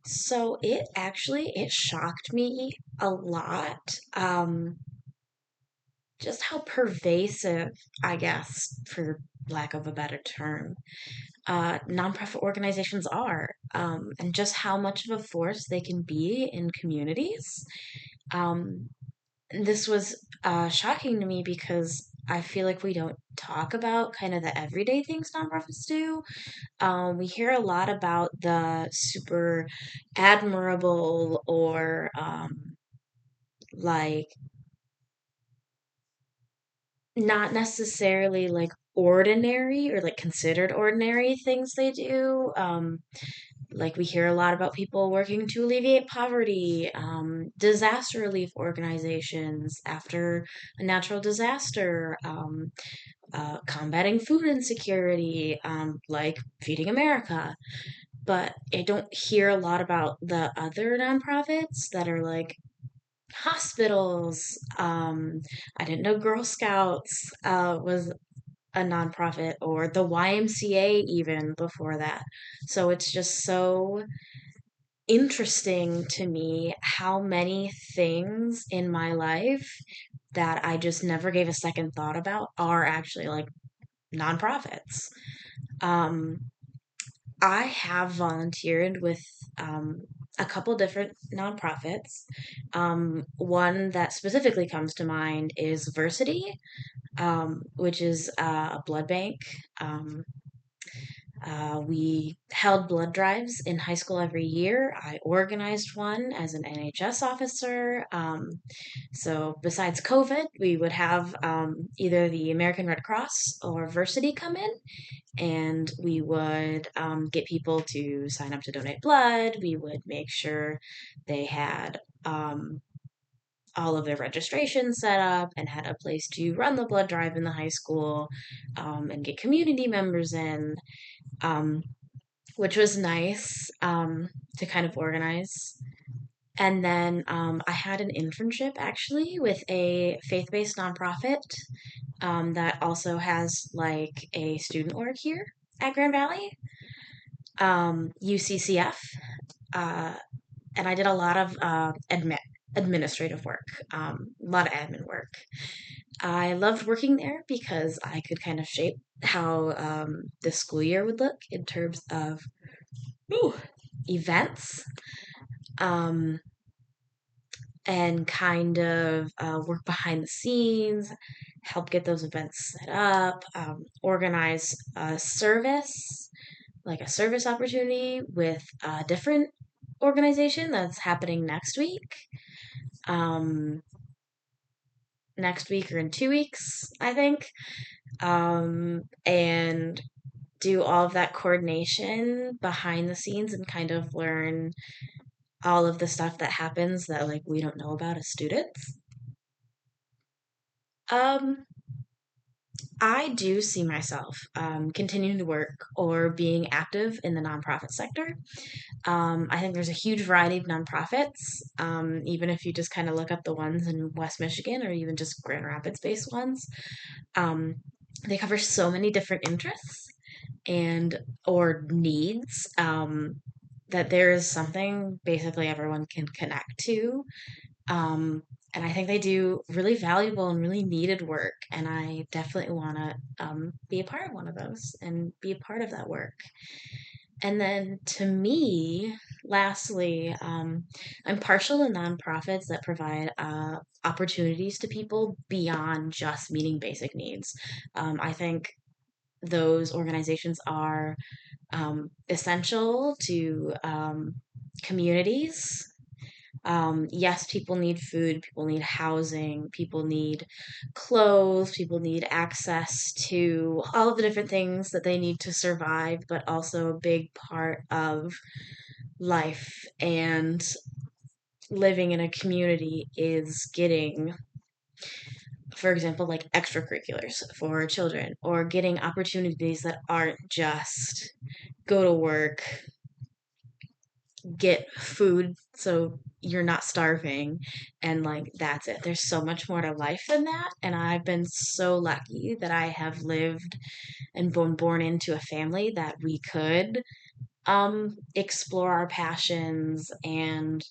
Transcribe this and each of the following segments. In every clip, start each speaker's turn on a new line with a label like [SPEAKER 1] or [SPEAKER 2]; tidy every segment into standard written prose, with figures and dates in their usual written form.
[SPEAKER 1] So it shocked me a lot. Just how pervasive, I guess, for lack of a better term, nonprofit organizations are, and just how much of a force they can be in communities. Um, this was shocking to me because I feel like we don't talk about kind of the everyday things nonprofits do. We hear a lot about the super admirable or like not necessarily like ordinary or like considered ordinary things they do. Like we hear a lot about people working to alleviate poverty, disaster relief organizations after a natural disaster, combating food insecurity, like Feeding America. But I don't hear a lot about the other nonprofits that are like hospitals. I didn't know Girl Scouts was a nonprofit, or the YMCA even before that. So it's just so interesting to me how many things in my life that I just never gave a second thought about are actually like nonprofits. Um, I have volunteered with a couple different nonprofits. One that specifically comes to mind is Versity, which is a blood bank. Um, we held blood drives in high school every year. I organized one as an NHS officer. So, besides COVID, we would have either the American Red Cross or Versity come in, and we would get people to sign up to donate blood. We would make sure they had all of their registration set up and had a place to run the blood drive in the high school, and get community members in. Um, which was nice, to kind of organize. And then I had an internship actually with a faith based nonprofit that also has like a student org here at Grand Valley, UCCF. Uh, and I did a lot of administrative work, a lot of admin work. I loved working there because I could kind of shape how the school year would look in terms of ooh, events, um, and kind of work behind the scenes, help get those events set up, organize a service, like a service opportunity with a different organization that's happening um, next week or in 2 weeks, I think, and do all of that coordination behind the scenes and kind of learn all of the stuff that happens that like we don't know about as students. Um, I do see myself continuing to work or being active in the nonprofit sector. I think there's a huge variety of nonprofits, even if you just kind of look up the ones in West Michigan or even just Grand Rapids based ones. Um, they cover so many different interests and or needs, that there is something basically everyone can connect to. Um, and I think they do really valuable and really needed work. And I definitely want to be a part of one of those and be a part of that work. And then to me, lastly, I'm partial to nonprofits that provide opportunities to people beyond just meeting basic needs. I think those organizations are essential to communities. Yes, people need food, people need housing, people need clothes, people need access to all of the different things that they need to survive, but also a big part of life and living in a community is getting, for example, like extracurriculars for children or getting opportunities that aren't just go to work, get food so you're not starving, and like that's it. There's so much more to life than that, and I've been so lucky that I have lived and been born into a family that we could explore our passions and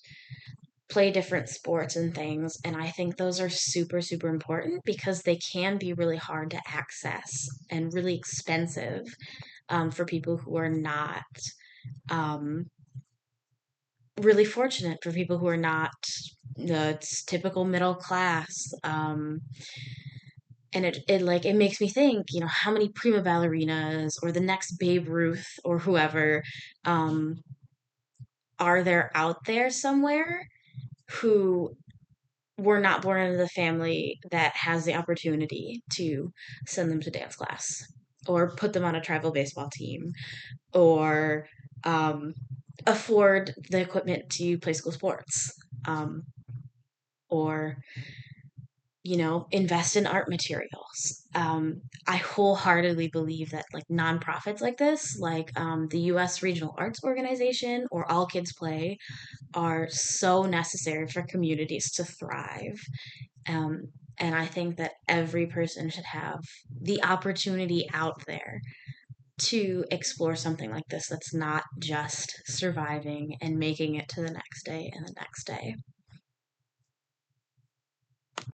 [SPEAKER 1] play different sports and things. And I think those are super, super important because they can be really hard to access and really expensive for people who are not um, really fortunate, for people who are not the typical middle class. And it makes me think, how many prima ballerinas or the next Babe Ruth or whoever um, are there out there somewhere who were not born into the family that has the opportunity to send them to dance class or put them on a travel baseball team or um, afford the equipment to play school sports, um, or invest in art materials. I wholeheartedly believe that like nonprofits like this, like the U.S. Regional Arts Organization or All Kids Play, are so necessary for communities to thrive. Um, and I think that every person should have the opportunity out there to explore something like this that's not just surviving and making it to the next day and the next day.